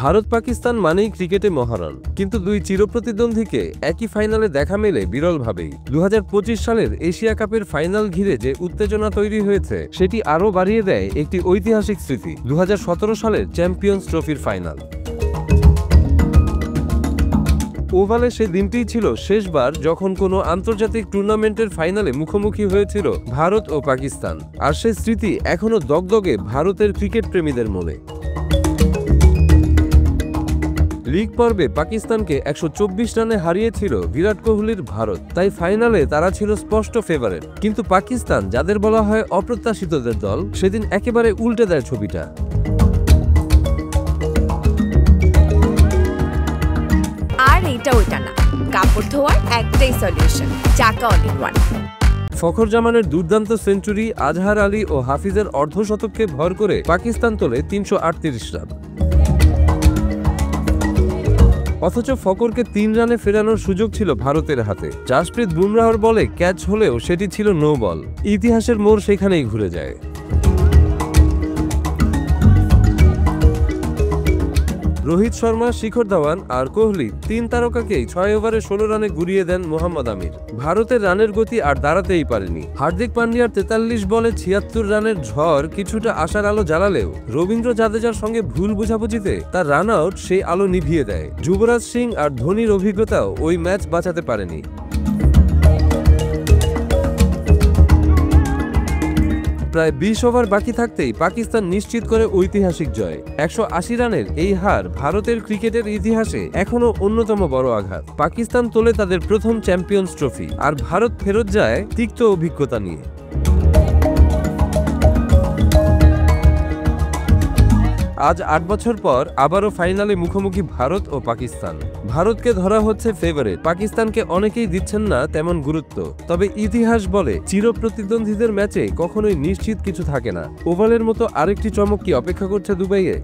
ভারত পাকিস্তান মানেই ক্রিকেটে মহারণ, কিন্তু দুই চিরপ্রতিদ্বন্দ্বীকে একই ফাইনালে দেখা মেলে বিরলভাবেই। 2025 সালের এশিয়া কাপের ফাইনাল ঘিরে যে উত্তেজনা তৈরি হয়েছে সেটি আরও বাড়িয়ে দেয় একটি ঐতিহাসিক স্মৃতি, 2017 সালের চ্যাম্পিয়ন্স ট্রফির ফাইনাল। ওভালে সেই দিনটিই ছিল শেষবার যখন কোনো আন্তর্জাতিক টুর্নামেন্টের ফাইনালে মুখোমুখি হয়েছিল ভারত ও পাকিস্তান, আর সেই স্মৃতি এখনও দগদগে ভারতের ক্রিকেট প্রেমীদের মনে। লিগ পর্বে পাকিস্তানকে 124 রানে হারিয়েছিল বিরাট কোহলির ভারত, তাই ফাইনালে তারা ছিল স্পষ্ট ফেভারিট। কিন্তু পাকিস্তান, যাদের বলা হয় অপ্রত্যাশিতদের দল, সেদিন একেবারে উল্টে দেয় ছবিটা। আর এটা ওইটা না, কাপড় ধোয়ার একটাই সলিউশন, চাকা অল ইন ওয়ান। ফখর জামানের দুর্দান্ত সেঞ্চুরি, আজহার আলী ও হাফিজের অর্ধশতককে ভর করে পাকিস্তান তোলে 338 রান। অথচ ফকরকে 3 রানে ফেরানোর সুযোগ ছিল ভারতের হাতে। জাসপ্রীত বুমরাহর বলে ক্যাচ হলেও সেটি ছিল নো বল। ইতিহাসের মোড় সেখানেই ঘুরে যায়। রোহিত শর্মা, শিখর ধাওয়ান আর কোহলি 3 তারকাকেই 6 ওভারে 16 রানে গুড়িয়ে দেন মোহাম্মদ আমির। ভারতের রানের গতি আর দাঁড়াতেই পারেনি। হার্দিক পান্ডিয়ার 43 বলে 76 রানের ঝড় কিছুটা আশার আলো জ্বালালেও রবীন্দ্র জাদেজার সঙ্গে ভুল বোঝাবুঝিতে তার রান আউট সেই আলো নিভিয়ে দেয়। যুবরাজ সিং আর ধোনির অভিজ্ঞতাও ওই ম্যাচ বাঁচাতে পারেনি। প্রায় 20 ওভার বাকি থাকতেই পাকিস্তান নিশ্চিত করে ঐতিহাসিক জয়। 180 রানের এই হার ভারতের ক্রিকেটের ইতিহাসে এখনো অন্যতম বড় আঘাত। পাকিস্তান তোলে তাদের প্রথম চ্যাম্পিয়ন্স ট্রফি, আর ভারত ফেরত যায় তিক্ত অভিজ্ঞতা নিয়ে। আজ 8 বছর পর আবারও ফাইনালে মুখোমুখি ভারত ও পাকিস্তান। ভারতকে ধরা হচ্ছে ফেভারিট, পাকিস্তানকে অনেকেই দিচ্ছেন না তেমন গুরুত্ব। তবে ইতিহাস বলে চিরপ্রতিদ্বন্দ্বীদের ম্যাচে কখনোই নিশ্চিত কিছু থাকে না। ওভালের মতো আরেকটি চমক কি অপেক্ষা করছে দুবাইয়ে?